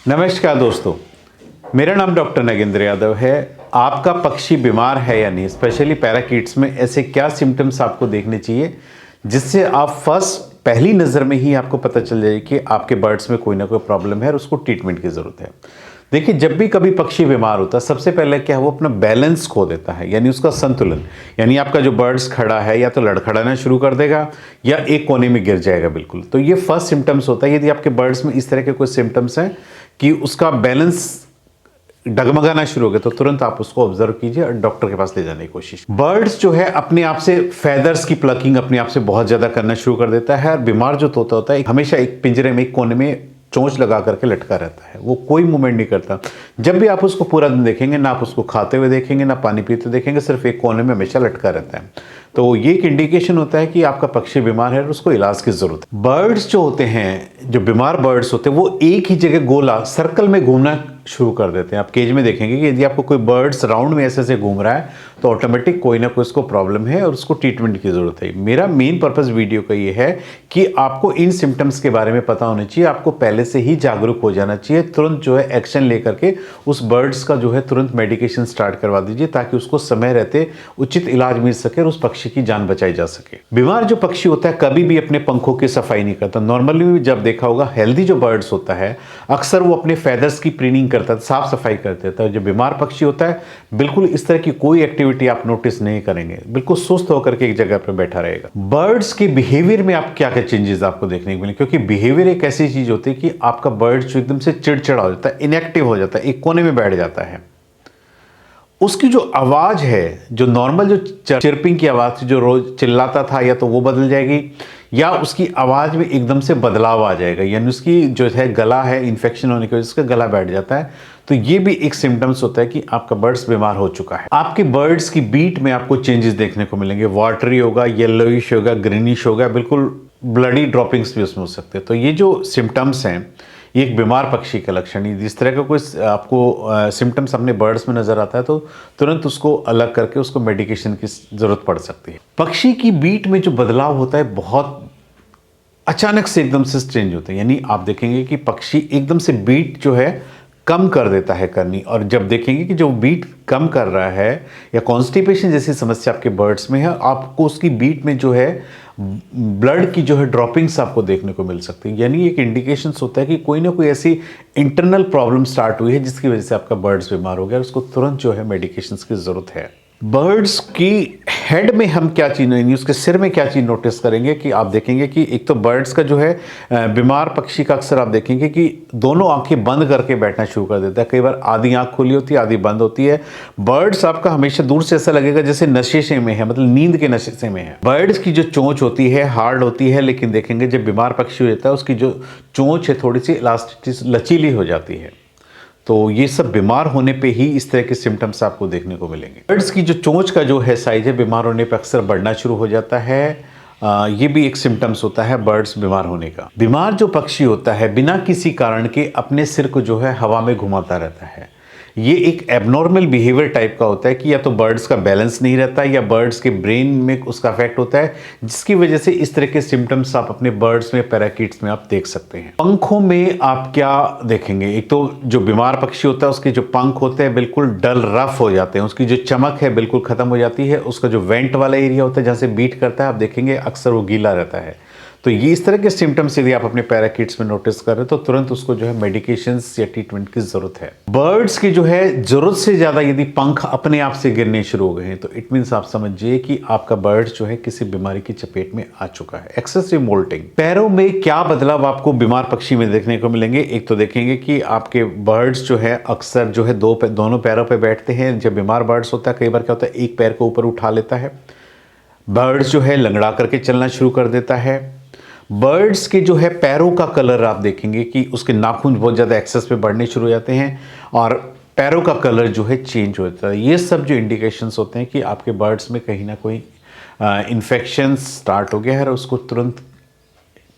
नमस्कार दोस्तों, मेरा नाम डॉक्टर नागेंद्र यादव है। आपका पक्षी बीमार है या नहीं, स्पेशली पैराकीट्स में ऐसे क्या सिम्टम्स आपको देखने चाहिए जिससे आप पहली नज़र में ही आपको पता चल जाए कि आपके बर्ड्स में कोई ना कोई प्रॉब्लम है और उसको ट्रीटमेंट की ज़रूरत है। देखिए, जब भी कभी पक्षी बीमार होता है सबसे पहले क्या है, वो अपना बैलेंस खो देता है, यानी उसका संतुलन। यानी आपका जो बर्ड्स खड़ा है या तो लड़खड़ाना शुरू कर देगा या एक कोने में गिर जाएगा बिल्कुल। तो ये फर्स्ट सिम्टम्स होता है। यदि आपके बर्ड्स में इस तरह के कोई सिम्टम्स हैं कि उसका बैलेंस डगमगाना शुरू हो गया, तो तुरंत आप उसको ऑब्जर्व कीजिए और डॉक्टर के पास ले जाने की कोशिश। बर्ड्स जो है अपने आप से फेदर्स की प्लकिंग अपने आप से बहुत ज्यादा करना शुरू कर देता है। और बीमार जो तोता होता है हमेशा एक पिंजरे में एक कोने में चोंच लगा करके लटका रहता है, वो कोई मूवमेंट नहीं करता। जब भी आप उसको पूरा दिन देखेंगे, ना आप उसको खाते हुए देखेंगे ना पानी पीते देखेंगे, सिर्फ एक कोने में हमेशा लटका रहता है। तो ये एक इंडिकेशन होता है कि आपका पक्षी बीमार है और उसको इलाज की जरूरत है। बर्ड्स जो होते हैं, जो बीमार बर्ड्स होते हैं, वो एक ही जगह गोला सर्कल में घूमना शुरू कर देते हैं। आप केज में देखेंगे कि यदि आपको कोई बर्ड्स राउंड में ऐसे घूम रहा है तो ऑटोमेटिक कोई ना कोई उसको प्रॉब्लम है और उसको ट्रीटमेंट की जरूरत है। मेरा मेन पर्पस वीडियो का ये है कि आपको इन सिम्टम्स के बारे में पता होना चाहिए, आपको पहले से ही जागरूक हो जाना चाहिए। तुरंत जो है एक्शन लेकर के उस बर्ड्स का जो है तुरंत मेडिकेशन स्टार्ट करवा दीजिए, ताकि उसको समय रहते उचित इलाज मिल सके और उस पक्षी की जान बचाई जा सके। बीमार जो पक्षी होता है कभी भी अपने पंखों की सफाई नहीं करता। नॉर्मली जब देखा होगा, हेल्दी जो बर्ड्स होता है अक्सर वो अपने फेदर्स की प्रीनिंग करता है, साफ सफाई करते हैं। जो बीमार पक्षी होता है बिल्कुल इस तरह की कोई एक्टिविटी आप नोटिस नहीं करेंगे, बिल्कुल सुस्त होकर के एक जगह पर बैठा रहेगा। बर्ड्स के बिहेवियर में आप क्या क्या चेंजेस आपको देखने को मिले, क्योंकि बिहेवियर एक ऐसी चीज होती है कि आपका बर्ड जो एकदम से चिड़चिड़ा हो जाता है, इनएक्टिव हो जाता है, एक कोने में बैठ जाता है। उसकी जो आवाज है, जो नॉर्मल जो चिरपिंग की आवाज थी, जो रोज चिल्लाता था, या तो वो बदल जाएगी या उसकी आवाज में एकदम से बदलाव आ जाएगा। यानी उसकी जो है गला है, इन्फेक्शन होने की वजह से गला बैठ जाता है। तो ये भी एक सिम्टम्स होता है कि आपका बर्ड्स बीमार हो चुका है। आपके बर्ड्स की बीट में आपको चेंजेस देखने को मिलेंगे। वाटरी होगा, येलोइश होगा, ग्रीनिश होगा, बिल्कुल ब्लडी ड्रॉपिंग्स भी उसमें हो सकते हैं। तो ये जो सिम्टम्स हैं ये एक बीमार पक्षी का लक्षण है। इस तरह का कोई आपको सिम्टम्स अपने बर्ड्स में नजर आता है तो तुरंत उसको अलग करके उसको मेडिकेशन की जरूरत पड़ सकती है। पक्षी की बीट में जो बदलाव होता है बहुत अचानक से एकदम से चेंज होता है। यानी आप देखेंगे कि पक्षी एकदम से बीट जो है कम कर देता है करनी, और जब देखेंगे कि जो बीट कम कर रहा है या कॉन्स्टिपेशन जैसी समस्या आपके बर्ड्स में है, आपको उसकी बीट में जो है ब्लड की जो है ड्रॉपिंग्स आपको देखने को मिल सकती है। यानी एक इंडिकेशन होता है कि कोई ना कोई ऐसी इंटरनल प्रॉब्लम स्टार्ट हुई है जिसकी वजह से आपका बर्ड्स बीमार हो गया, उसको तुरंत जो है मेडिकेशंस की जरूरत है। बर्ड्स की हेड में हम क्या चीज, यानी उसके सिर में क्या चीज नोटिस करेंगे कि आप देखेंगे कि एक तो बर्ड्स का जो है बीमार पक्षी का अक्सर आप देखेंगे कि दोनों आंखें बंद करके बैठना शुरू कर देता है। कई बार आधी आंख खुली होती है, आधी बंद होती है। बर्ड्स आपका हमेशा दूर से ऐसा लगेगा जैसे नशे से में है, मतलब नींद के नशे से में है। बर्ड्स की जो चोंच होती है हार्ड होती है, लेकिन देखेंगे जब बीमार पक्षी हो जाता है उसकी जो चोंच है थोड़ी सी इलास्टिक लचीली हो जाती है। तो ये सब बीमार होने पे ही इस तरह के सिम्टम्स आपको देखने को मिलेंगे। बर्ड्स की जो चोंच का जो है साइज है बीमार होने पे अक्सर बढ़ना शुरू हो जाता है। ये भी एक सिम्टम्स होता है बर्ड्स बीमार होने का। बीमार जो पक्षी होता है बिना किसी कारण के अपने सिर को जो है हवा में घुमाता रहता है। ये एक एबनॉर्मल बिहेवियर टाइप का होता है कि या तो बर्ड्स का बैलेंस नहीं रहता है या बर्ड्स के ब्रेन में उसका इफेक्ट होता है, जिसकी वजह से इस तरह के सिम्टम्स आप अपने बर्ड्स में, पैराकीट्स में आप देख सकते हैं। पंखों में आप क्या देखेंगे, एक तो जो बीमार पक्षी होता है उसके जो पंख होते हैं बिल्कुल डल रफ हो जाते हैं, उसकी जो चमक है बिल्कुल खत्म हो जाती है। उसका जो वेंट वाला एरिया होता है जहाँ से बीट करता है आप देखेंगे अक्सर वो गीला रहता है। तो ये इस तरह के सिम्टम्स यदि आप अपने पैराकीट्स में नोटिस कर रहे हैं तो तुरंत उसको जो है मेडिकेशंस या ट्रीटमेंट की जरूरत है। बर्ड्स की जो है जरूरत से ज्यादा यदि पंख अपने आप से गिरने शुरू हो गए हैं तो इट मींस आप समझिए कि आपका बर्ड जो है किसी बीमारी की चपेट में आ चुका है। Excessive moulting. पैरों में क्या बदलाव आपको बीमार पक्षी में देखने को मिलेंगे, एक तो देखेंगे कि आपके बर्ड्स जो है अक्सर जो है दोनों पैरों पर बैठते हैं। जब बीमार बर्ड्स होता है कई बार क्या होता है एक पैर को ऊपर उठा लेता है। बर्ड्स जो है लंगड़ा करके चलना शुरू कर देता है। बर्ड्स के जो है पैरों का कलर आप देखेंगे कि उसके नाखून बहुत ज़्यादा एक्सेस पे बढ़ने शुरू हो जाते हैं और पैरों का कलर जो है चेंज हो जाता है। ये सब जो इंडिकेशंस होते हैं कि आपके बर्ड्स में कहीं ना कोई इन्फेक्शन स्टार्ट हो गया है और उसको तुरंत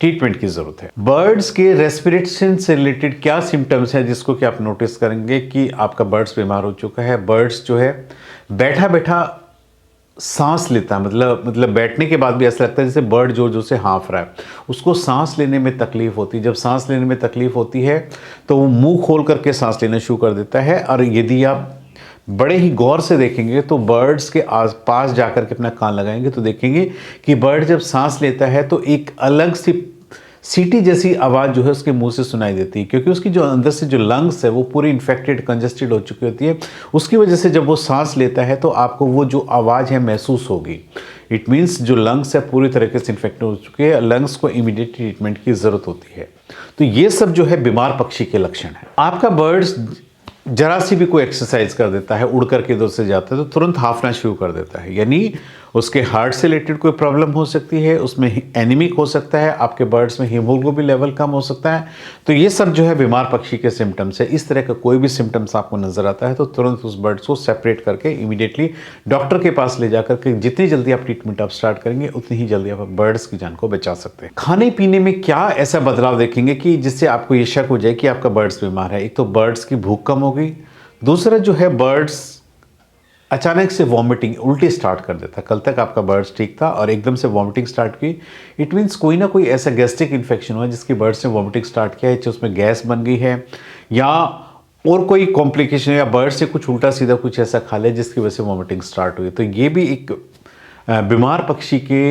ट्रीटमेंट की जरूरत है। बर्ड्स के रेस्पिरेशन से रिलेटेड क्या सिम्टम्स हैं जिसको कि आप नोटिस करेंगे कि आपका बर्ड्स बीमार हो चुका है। बर्ड्स जो है बैठा बैठा सांस लेता है, मतलब बैठने के बाद भी ऐसा लगता है जैसे बर्ड जो से हाँफ रहा है, उसको सांस लेने में तकलीफ होती है। जब सांस लेने में तकलीफ होती है तो वो मुंह खोल करके सांस लेना शुरू कर देता है। और यदि आप बड़े ही गौर से देखेंगे तो बर्ड्स के आस पास जाकर के अपना कान लगाएंगे तो देखेंगे कि बर्ड जब सांस लेता है तो एक अलग सी सीटी जैसी आवाज़ जो है उसके मुंह से सुनाई देती है, क्योंकि उसकी जो अंदर से जो लंग्स है वो पूरी इन्फेक्टेड, कंजस्टेड हो चुकी होती है। उसकी वजह से जब वो सांस लेता है तो आपको वो जो आवाज़ है महसूस होगी। इट मीन्स जो लंग्स है पूरी तरीके से इन्फेक्टेड हो चुके हैं, लंग्स को इमीडिएट ट्रीटमेंट की ज़रूरत होती है। तो ये सब जो है बीमार पक्षी के लक्षण है। आपका बर्ड्स जरा सी भी कोई एक्सरसाइज कर देता है, उड़ करके इधर से जाता है तो तुरंत हाफना शुरू कर देता है, यानी उसके हार्ट से रिलेटेड कोई प्रॉब्लम हो सकती है, उसमें एनीमिक हो सकता है, आपके बर्ड्स में हीमोग्लोबिन लेवल कम हो सकता है। तो ये सब जो है बीमार पक्षी के सिम्टम्स है। इस तरह का कोई भी सिम्टम्स आपको नजर आता है तो तुरंत उस बर्ड्स को सेपरेट करके इमीडिएटली डॉक्टर के पास ले जाकर के जितनी जल्दी आप ट्रीटमेंट आप स्टार्ट करेंगे उतनी ही जल्दी आप बर्ड्स की जान को बचा सकते हैं। खाने पीने में क्या ऐसा बदलाव देखेंगे कि जिससे आपको ये शक हो जाए कि आपका बर्ड्स बीमार है? एक तो बर्ड्स की भूख कम होगी, दूसरा जो है बर्ड्स अचानक से वॉमिटिंग, उल्टी स्टार्ट कर देता। कल तक आपका बर्ड्स ठीक था और एकदम से वॉमिटिंग स्टार्ट की, इट मीन्स कोई ना कोई ऐसा गैस्ट्रिक इन्फेक्शन हुआ जिसकी बर्ड्स ने वॉमिटिंग स्टार्ट किया है, चाहे उसमें गैस बन गई है या और कोई कॉम्प्लिकेशन, या बर्ड से कुछ उल्टा सीधा कुछ ऐसा खा लिया जिसकी वजह से वॉमिटिंग स्टार्ट हुई। तो ये भी एक बीमार पक्षी के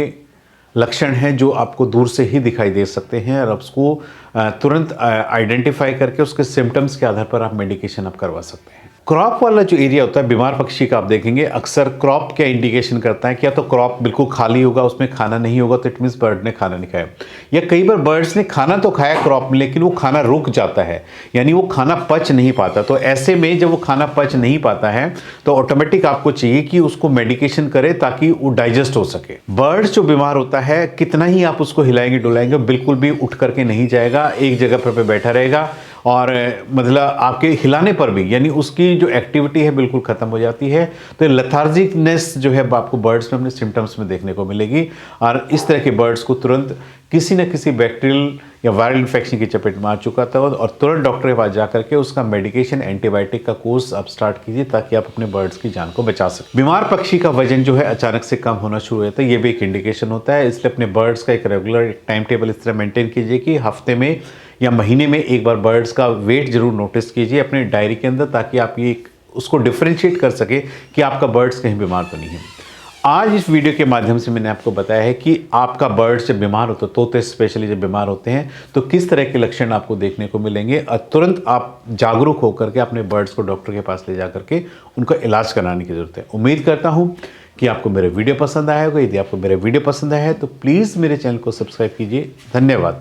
लक्षण हैं जो आपको दूर से ही दिखाई दे सकते हैं और उसको तुरंत आइडेंटिफाई करके उसके सिम्टम्स के आधार पर आप मेडिकेशन आप करवा सकते हैं। क्रॉप वाला जो एरिया होता है बीमार पक्षी का, आप देखेंगे अक्सर क्रॉप क्या इंडिकेशन करता है, क्या तो क्रॉप बिल्कुल खाली होगा, उसमें खाना नहीं होगा तो इट मीन्स बर्ड ने खाना नहीं खाया, या कई बार बर्ड्स ने खाना तो खाया क्रॉप में लेकिन वो खाना रुक जाता है, यानी वो खाना पच नहीं पाता। तो ऐसे में जब वो खाना पच नहीं पाता है तो ऑटोमेटिक आपको चाहिए कि उसको मेडिकेशन करे ताकि वो डाइजेस्ट हो सके। बर्ड्स जो बीमार होता है कितना ही आप उसको हिलाएंगे डुलाएंगे बिल्कुल भी उठ करके नहीं जाएगा, एक जगह पर बैठा रहेगा और मतलब आपके हिलाने पर भी यानी उसकी जो एक्टिविटी है बिल्कुल खत्म हो जाती है। तो लेथार्जिकनेस जो है आपको बर्ड्स में अपने सिम्टम्स में देखने को मिलेगी और इस तरह के बर्ड्स को तुरंत किसी न किसी बैक्टीरियल या वायरल इन्फेक्शन की चपेट में आ चुका था और तुरंत डॉक्टर के पास जाकर के उसका मेडिकेशन, एंटीबायोटिक का कोर्स आप स्टार्ट कीजिए ताकि आप अपने बर्ड्स की जान को बचा सकें। बीमार पक्षी का वजन जो है अचानक से कम होना शुरू होता है, ये भी एक इंडिकेशन होता है। इसलिए अपने बर्ड्स का एक रेगुलर टाइम टेबल इस तरह मेंटेन कीजिए कि हफ्ते में या महीने में एक बार बर्ड्स का वेट जरूर नोटिस कीजिए अपने डायरी के अंदर, ताकि आप ये उसको डिफ्रेंशिएट कर सके कि आपका बर्ड्स कहीं बीमार तो नहीं है। आज इस वीडियो के माध्यम से मैंने आपको बताया है कि आपका बर्ड्स जब बीमार होता है, तोते स्पेशली जब बीमार होते हैं तो किस तरह के लक्षण आपको देखने को मिलेंगे और तुरंत आप जागरूक होकर के अपने बर्ड्स को डॉक्टर के पास ले जा करके उनका इलाज कराने की जरूरत है। उम्मीद करता हूँ कि आपको मेरे वीडियो पसंद आया होगा। यदि आपको मेरा वीडियो पसंद आया है तो प्लीज़ मेरे चैनल को सब्सक्राइब कीजिए। धन्यवाद।